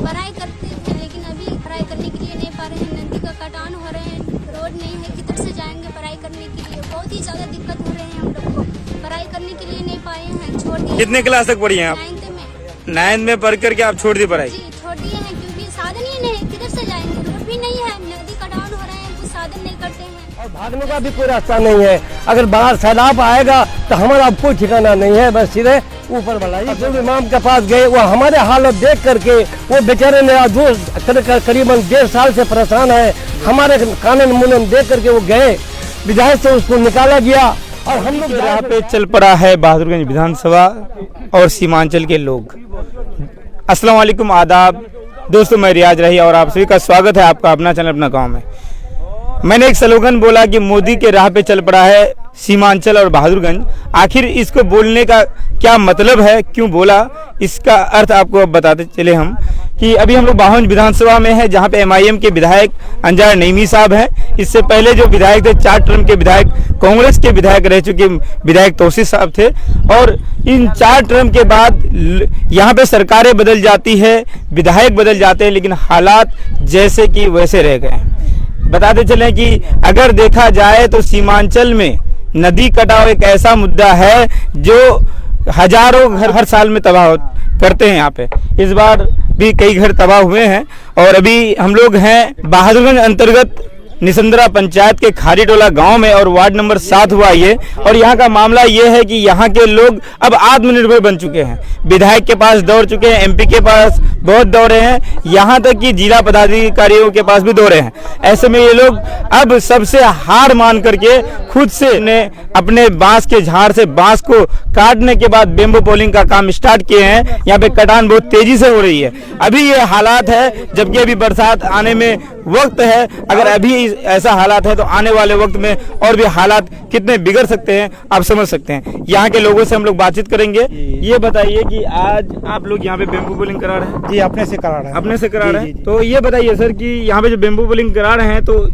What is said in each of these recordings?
पढ़ाई करते थे, लेकिन अभी पढ़ाई करने के लिए नहीं पा रहे हैं। नदी का कटान हो रहे हैं, रोड नहीं है, किधर से जाएंगे पढ़ाई करने के लिए। बहुत ही ज़्यादा दिक्कत हो रहे हैं हम लोग को, पढ़ाई करने के लिए नहीं पाए हैं, छोड़ दिए। कितने क्लास तक पढ़ी हैं आप? 9th में पढ़ करके आप छोड़ दी पढ़ाई? जी छोड़ दिए हैं, क्योंकि साधन ही नहीं है, किधर से जाएंगे, रोड भी नहीं है, नदी कटान हो रहे हैं, कुछ साधन नहीं करते हैं और भागने का भी कोई रास्ता नहीं है। अगर बाहर सैलाब आएगा तो हमारा कोई ठिकाना नहीं है, बस सीधे ऊपर वाला ही। इमाम के पास गए, वो हमारे हालत देख करके वो बेचारे ने करीबन 1.5 साल से परेशान है। हमारे कानून मुनन देख करके वो गए, विधायक से उसको निकाला गया और हम लोग यहाँ पे चल पड़ा है बहादुरगंज विधानसभा और सीमांचल के लोग। अस्सलाम वालेकुम, आदाब दोस्तों, मैं रियाज रही और आप सभी का स्वागत है आपका अपना चैनल अपना गाँव में। मैंने एक स्लोगन बोला कि मोदी के राह पे चल पड़ा है सीमांचल और बहादुरगंज। आखिर इसको बोलने का क्या मतलब है, क्यों बोला, इसका अर्थ आपको अब बताते चले हम कि अभी हम लोग बहादुरगंज विधानसभा में हैं, जहां पे MIM के विधायक अंजार नईमी साहब हैं। इससे पहले जो विधायक थे, 4 टर्म के विधायक, कांग्रेस के विधायक रह चुके विधायक तौसीफ साहब थे। और इन 4 टर्म के बाद यहाँ पे सरकारें बदल जाती है, विधायक बदल जाते हैं, लेकिन हालात जैसे कि वैसे रह गए हैं। बताते चलें कि अगर देखा जाए तो सीमांचल में नदी कटाव एक ऐसा मुद्दा है जो हजारों घर हर साल में तबाह करते हैं। यहाँ पे इस बार भी कई घर तबाह हुए हैं। और अभी हम लोग हैं बहादुरगंज अंतर्गत निसंद्रा पंचायत के खारी टोला गांव में और वार्ड नंबर 7 हुआ ये। और यहाँ का मामला ये है कि यहाँ के लोग अब आत्मनिर्भर बन चुके हैं, विधायक के पास दौड़ चुके हैं, MP के पास बहुत दौड़े हैं, यहाँ तक कि जिला पदाधिकारियों के पास भी दौड़े हैं। ऐसे में ये लोग अब सबसे हार मान करके खुद से ने अपने बांस के झाड़ से बांस को काटने के बाद बेम्बो पोलिंग का काम स्टार्ट किए हैं। यहाँ पे कटान बहुत तेजी से हो रही है। अभी ये हालात है, जबकि अभी बरसात आने में वक्त है। अगर अभी ऐसा हालात है तो आने वाले वक्त में और भी हालात कितने बिगड़ सकते हैं आप समझ सकते हैं। यहाँ के लोगों से हम लोग बातचीत करेंगे। ये बताइए कि आज आप लोग यहाँ पे बेम्बू पोलिंग करा रहे हैं? जी अपने से करा रहे हैं। अपने से करा रहे हैं। तो ये बताइए सर कि यहाँ पे जो बेम्बू पोलिंग करा रहे हैं तो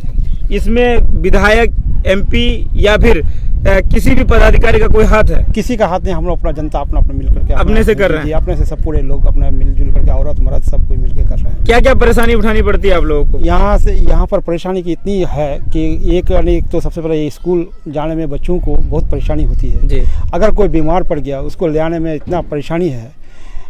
इसमें विधायक, MP या फिर किसी भी पदाधिकारी का कोई हाथ है? किसी का हाथ नहीं, हम लोग अपना जनता अपना मिल करके अपने से कर रहे हैं। अपने से सब पूरे लोग अपना मिलजुल करके, औरत मर्द सब कोई मिलकर कर रहे हैं। क्या क्या परेशानी उठानी पड़ती है आप लोगों को? यहाँ पर परेशानी की इतनी है कि एक तो सबसे पहले स्कूल जाने में बच्चों को बहुत परेशानी होती है जी। अगर कोई बीमार पड़ गया उसको ले आने में इतना परेशानी है,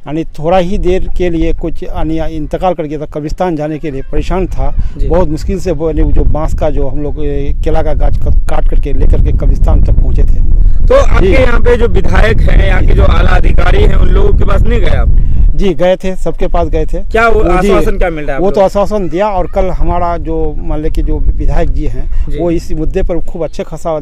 यानी थोड़ा ही देर के लिए कुछ इंतकाल कर गया था, कब्रिस्तान जाने के लिए परेशान था, बहुत मुश्किल से वो जो बांस का जो हम लोग केला का गाछ काट करके लेकर के कब्रिस्तान तक पहुंचे थे हम लोग। तो आपके यहाँ पे जो विधायक हैं, यहाँ के जो आला अधिकारी हैं, उन लोगों के पास नहीं गए आप? जी गए थे, सबके पास गए थे। क्या वो आश्वासन क्या मिल रहा है? वो तो आश्वासन दिया। और कल हमारा जो मान ले कि जो विधायक जी हैं वो इस मुद्दे पर खूब अच्छे खासा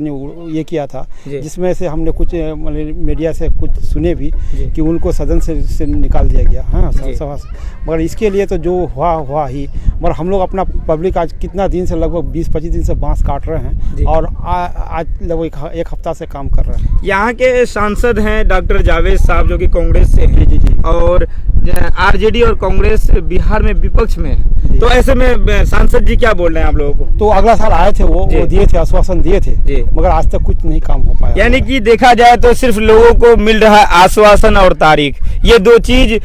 ये किया था, जिसमें से हमने कुछ मीडिया से कुछ सुने भी कि उनको सदन से निकाल दिया गया। हाँ सभा से। मगर इसके लिए तो जो हुआ ही। मगर हम लोग अपना पब्लिक आज कितना दिन से, लगभग 20-25 दिन से बांस काट रहे हैं और आज लगभग एक हफ्ता से काम कर रहे हैं। यहाँ के सांसद हैं डॉक्टर जावेद साहब जो कि कांग्रेस से हैं। जी। और RJD और कांग्रेस बिहार में विपक्ष में है। तो ऐसे में सांसद जी क्या बोल रहे हैं आप लोगों को? तो अगला साल आए थे, वो दिए थे, आश्वासन दिए थे, मगर आज तक कुछ नहीं काम हो पाया। यानी कि देखा जाए तो सिर्फ लोगों को मिल रहा है आश्वासन और तारीख। ये दो चीज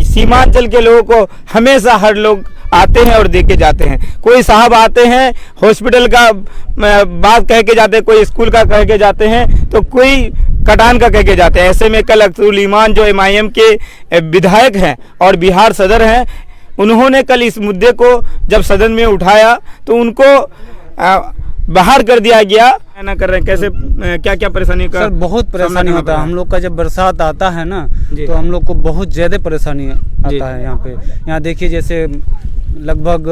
सीमांचल के लोगों को हमेशा हर लोग आते हैं और देके जाते हैं। कोई साहब आते हैं हॉस्पिटल का बात कह के जाते हैं, कोई स्कूल का कह के जाते हैं, तो कोई कटान का कह के जाते हैं। ऐसे में कल अख्तरुल ईमान जो MIM के विधायक हैं और बिहार सदर हैं, उन्होंने कल इस मुद्दे को जब सदन में उठाया तो उनको बाहर कर दिया गया। ना कर रहे हैं, कैसे क्या क्या परेशानी का? सर बहुत परेशानी होता है हम लोग का, जब बरसात आता है ना तो हम लोग को बहुत ज़्यादा परेशानी आता है। यहाँ पे यहाँ देखिए जैसे लगभग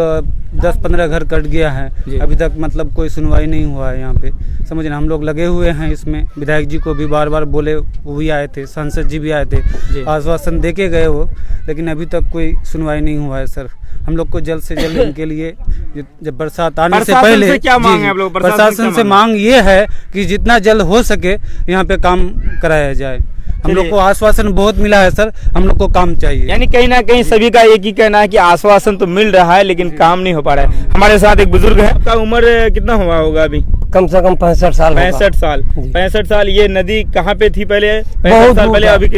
10-15 घर कट गया है, अभी तक मतलब कोई सुनवाई नहीं हुआ है यहाँ पे, समझ रहे। हम लोग लगे हुए हैं इसमें, विधायक जी को भी बार बार बोले, वो भी आए थे, सांसद जी भी आए थे, आश्वासन दे के गए वो, लेकिन अभी तक कोई सुनवाई नहीं हुआ है। सर हम लोग को जल्द से जल्द इनके लिए जब बरसात आने से पहले क्या मांग है आप लोग? प्रशासन से मांग ये है कि जितना जल्द हो सके यहाँ पे काम कराया जाए। हम लोग को आश्वासन बहुत मिला है सर, हम लोग को काम चाहिए। यानी कहीं ना कहीं सभी का एक ही कहना है कि आश्वासन तो मिल रहा है लेकिन काम नहीं हो पा रहा है। हमारे साथ एक बुजुर्ग है, आपका उम्र कितना हुआ होगा अभी? कम से कम 65 साल। 65 साल। ये नदी कहाँ पे थी पहले? 65 साल पहले। अभी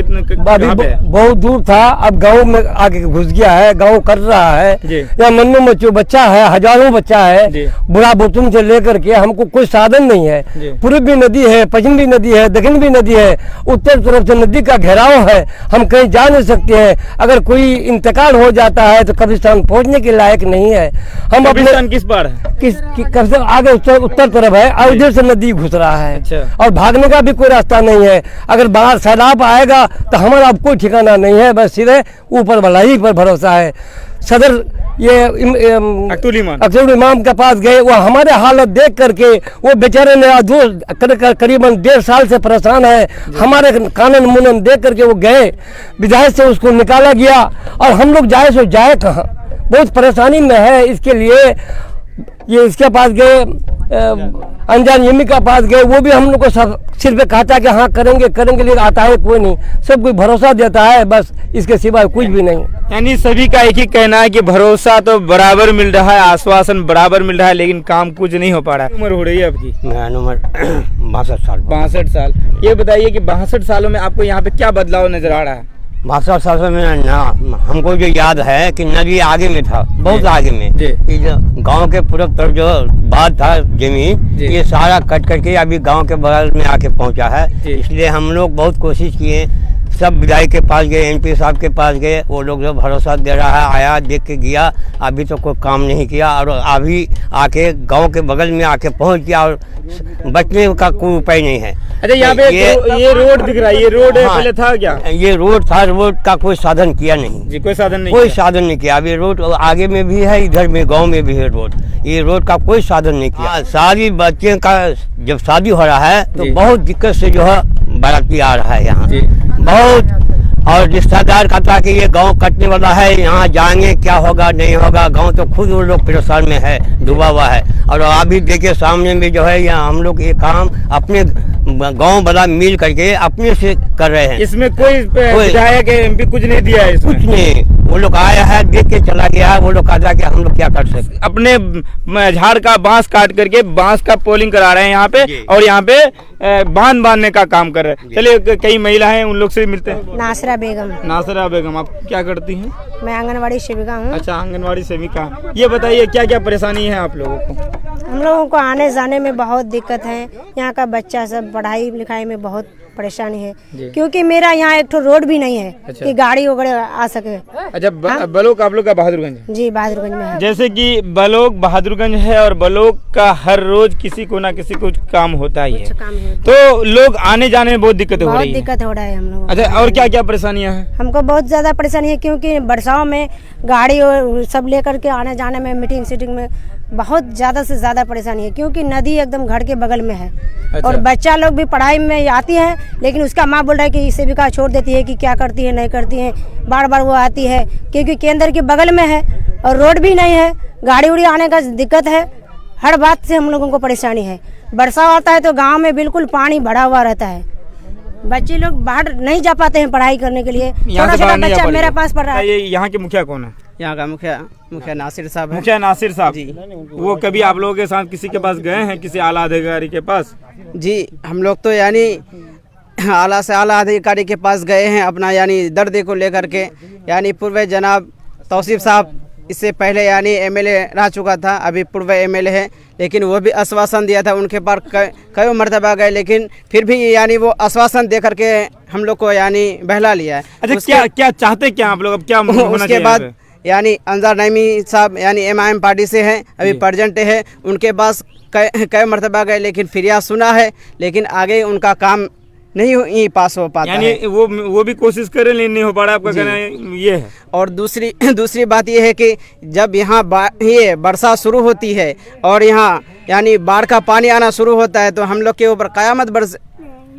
बहुत दूर था, अब गांव में आके घुस गया है, गांव कर रहा है। यहाँ मन्नू मच्चू बच्चा है, हजारों बच्चा है, बुढ़ा बुतुम से लेकर के हमको कोई साधन नहीं है। पूर्व भी नदी है, पश्चिम भी नदी है, दक्षिण भी नदी है, उत्तर तरफ से नदी का घेराव है, हम कहीं जा नहीं सकते हैं। अगर कोई इंतकाल हो जाता है तो कब्रिस्तान पहुंचने के लायक नहीं है। हम कब्रिस्तान किस पार है? आगे उत्तर तरफ है और उधर से नदी घुस रहा है। अच्छा। और भागने का भी कोई रास्ता नहीं है। अगर बाहर सैलाब आएगा तो हमारा अब कोई ठिकाना नहीं है, बस सीधे ऊपर वाला ही पर भरोसा है। सदर ये अक्तुल इमाम के पास गए, वो हमारे हालत देख करके वो बेचारे ने करीबन 1.5 साल से परेशान है। हमारे कानून मुनन देख करके वो गए, विधायक से उसको निकाला गया और हम लोग जाए सो जाए कहाँ, बहुत परेशानी में है। इसके लिए ये इसके पास गए, अनजान यमी के पास गए, वो भी हम लोग को सिर पे कहता कि हाँ करेंगे करेंगे, लेकिन आता है कोई नहीं। सब कोई भरोसा देता है, बस इसके सिवाय कुछ भी नहीं। यानी सभी का एक ही कहना है कि भरोसा तो बराबर मिल रहा है, आश्वासन बराबर मिल रहा है, लेकिन काम कुछ नहीं हो पा रहा है। उम्र हो रही है आपकी? मेरा उम्र 62 साल। 62 साल। ये बताइए कि 62 सालों में आपको यहाँ पे क्या बदलाव नजर आ रहा है? 62 साल में ना हमको जो याद है कि नदी आगे में था, बहुत आगे में। ये जो गांव के पूर्व तरफ जो बात था जमीन, ये सारा कट करके अभी गांव के बगल में आके पहुंचा है। इसलिए हम लोग बहुत कोशिश किए, सब विधायक के पास गए, एमपी साहब के पास गए, वो लोग जो भरोसा दे रहा है, आया देख के गया, अभी तो कोई काम नहीं किया। और अभी आके गांव के बगल में आके पहुंच गया और बचने का कोई उपाय नहीं है। अच्छा, यहाँ पे ये रोड दिख रहा है, ये रोड पहले था क्या? ये रोड था, रोड का कोई साधन किया नहीं जी, कोई साधन नहीं किया। अभी रोड आगे में भी है, इधर में गांव में भी है रोड, ये रोड का कोई साधन नहीं किया। सारी बच्चे का जब शादी हो रहा है तो बहुत दिक्कत से जो है बाराती आ रहा है यहाँ बहुत, और रिश्तेदार कहता कि ये गांव कटने वाला है, यहाँ जाएंगे क्या होगा नहीं होगा। गांव तो खुद वो लोग परेशान में है, डूबा हुआ है। और अभी देखिए सामने में जो है यहाँ हम लोग ये काम अपने गांव वाला मिल करके अपने से कर रहे हैं। इसमें कोई विधायक एमपी कुछ नहीं दिया है? कुछ नहीं, वो लोग आया है देख के चला गया है। वो लोग कहता कि हम लोग क्या कर सकते। अपने झाड़ का बांस काट करके बांस का पोलिंग करा रहे हैं यहाँ पे, और यहाँ पे बांध बांधने का काम कर रहे हैं। चलिए, कई महिला हैं, उन लोग से मिलते हैं। नासरा बेगम। आप क्या करती हैं? मैं आंगनवाड़ी सेविका हूँ। अच्छा, आंगनवाड़ी सेविका। ये बताइए क्या क्या परेशानी है आप लोगों को? हम लोगों को आने जाने में बहुत दिक्कत है। यहाँ का बच्चा सब पढ़ाई लिखाई में बहुत परेशानी है, क्योंकि मेरा यहाँ एक तो रोड भी नहीं है। अच्छा। कि गाड़ी वगैरह आ सके। अच्छा, बलोक आप लोग का बहादुरगंज? जी, बहादुरगंज में है। जैसे कि बलोक बहादुरगंज है, और बलोक का हर रोज किसी को ना किसी को काम होता ही है, तो लोग आने जाने में बहुत दिक्कत हो रही है। दिक्कत हो रहा है हम लोग। अच्छा, और क्या क्या परेशानियाँ हैं? हमको बहुत ज्यादा परेशानी है, क्योंकि बरसात में गाड़ी और सब लेकर के आने जाने में, मीटिंग सीटिंग में बहुत ज्यादा से ज्यादा परेशानी है, क्योंकि नदी एकदम घर के बगल में है। अच्छा। और बच्चा लोग भी पढ़ाई में आती है, लेकिन उसका माँ बोल रहा है कि सेविका छोड़ देती है कि क्या करती है नहीं करती है, बार बार वो आती है, क्योंकि केंद्र के बगल में है और रोड भी नहीं है, गाड़ी उड़ी आने का दिक्कत है। हर बात से हम लोगों को परेशानी है। बरसात आता है तो गाँव में बिल्कुल पानी भरा हुआ रहता है, बच्चे लोग बाहर नहीं जा पाते हैं पढ़ाई करने के लिए। छोटा छोटा बच्चा मेरे पास पढ़ रहा है। यहाँ के मुखिया कौन है? यहाँ का मुखिया नासिर साहब है। मुखिया नासिर साहब जी। वो कभी आप लोगों के साथ किसी के पास गए हैं, किसी आला अधिकारी के पास? जी, हम लोग तो यानी आला से आला अधिकारी के पास गए हैं, अपना यानी दर्द को लेकर के। यानी पूर्व जनाब तौसीफ साहब इससे पहले यानी एमएलए रह चुका था, अभी पूर्व एमएलए है, लेकिन वो भी आश्वासन दिया था। उनके पास कई मरतबा गए, लेकिन फिर भी यानी वो आश्वासन दे करके हम लोग को यानी बहला लिया है। अच्छा, क्या चाहते क्या आप लोग? अब क्या उसके बाद यानी अंजार नईमी साहब यानी एमआईएम पार्टी से हैं, अभी प्रेजेंट है, उनके पास कई मरतबा गए, लेकिन फिरियाद सुना है, लेकिन आगे उनका काम नहीं पास हो पाता यानी है। वो भी कोशिश करें, लेकिन नहीं हो पा रहा। आपका कहना ये है। और दूसरी बात ये है कि जब यहाँ ये बरसात शुरू होती है और यहाँ यानी बाढ़ का पानी आना शुरू होता है, तो हम लोग के ऊपर कयामत बरस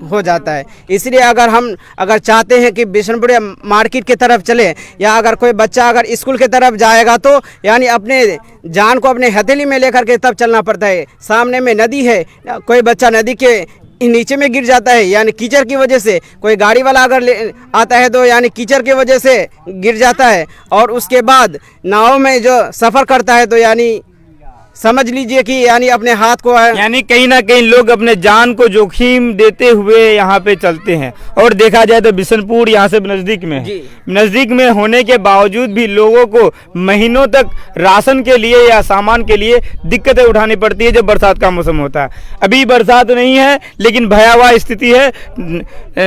हो जाता है। इसलिए अगर चाहते हैं कि बिशनपुर मार्केट की तरफ चले, या अगर कोई बच्चा अगर स्कूल की तरफ जाएगा, तो यानी अपने जान को अपने हथेली में लेकर के तब चलना पड़ता है। सामने में नदी है, कोई बच्चा नदी के नीचे में गिर जाता है, यानी कीचड़ की वजह से। कोई गाड़ी वाला अगर आता है तो यानी कीचड़ की वजह से गिर जाता है, और उसके बाद नाव में जो सफ़र करता है तो यानी समझ लीजिए कि यानी अपने हाथ को यानी कहीं ना कहीं लोग अपने जान को जोखिम देते हुए यहाँ पे चलते हैं। और देखा जाए तो बिशनपुर यहाँ से नज़दीक में है, नज़दीक में होने के बावजूद भी लोगों को महीनों तक राशन के लिए या सामान के लिए दिक्कतें उठानी पड़ती है जब बरसात का मौसम होता है। अभी बरसात नहीं है लेकिन भयावह स्थिति है,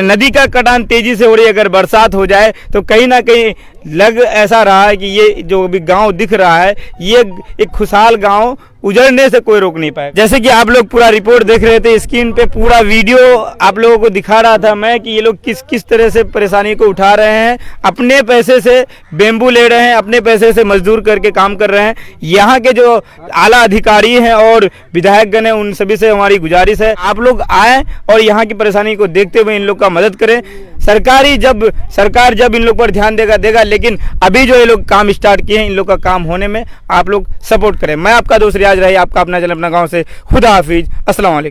नदी का कटान तेजी से हो रही है। अगर बरसात हो जाए तो कहीं ना कहीं लग ऐसा रहा है कि ये जो अभी गांव दिख रहा है ये एक खुशहाल गांव उजड़ने से कोई रोक नहीं पाए। जैसे कि आप लोग पूरा रिपोर्ट देख रहे थे, स्क्रीन पे पूरा वीडियो आप लोगों को दिखा रहा था मैं कि ये लोग किस किस तरह से परेशानी को उठा रहे हैं। अपने पैसे से बेम्बू ले रहे हैं, अपने पैसे से मजदूर करके काम कर रहे हैं। यहाँ के जो आला अधिकारी हैं और विधायकगण हैं उन सभी से हमारी गुजारिश है आप लोग आए और यहाँ की परेशानी को देखते हुए इन लोग का मदद करें। सरकार जब इन लोग पर ध्यान देगा, लेकिन अभी जो ये लोग काम स्टार्ट किए हैं इन लोग का काम होने में आप लोग सपोर्ट करें। मैं आपका दोस्त रियाज रही, आपका अपना चैनल अपना गांव से। खुदा हाफिज, अस्सलाम वालेकुम।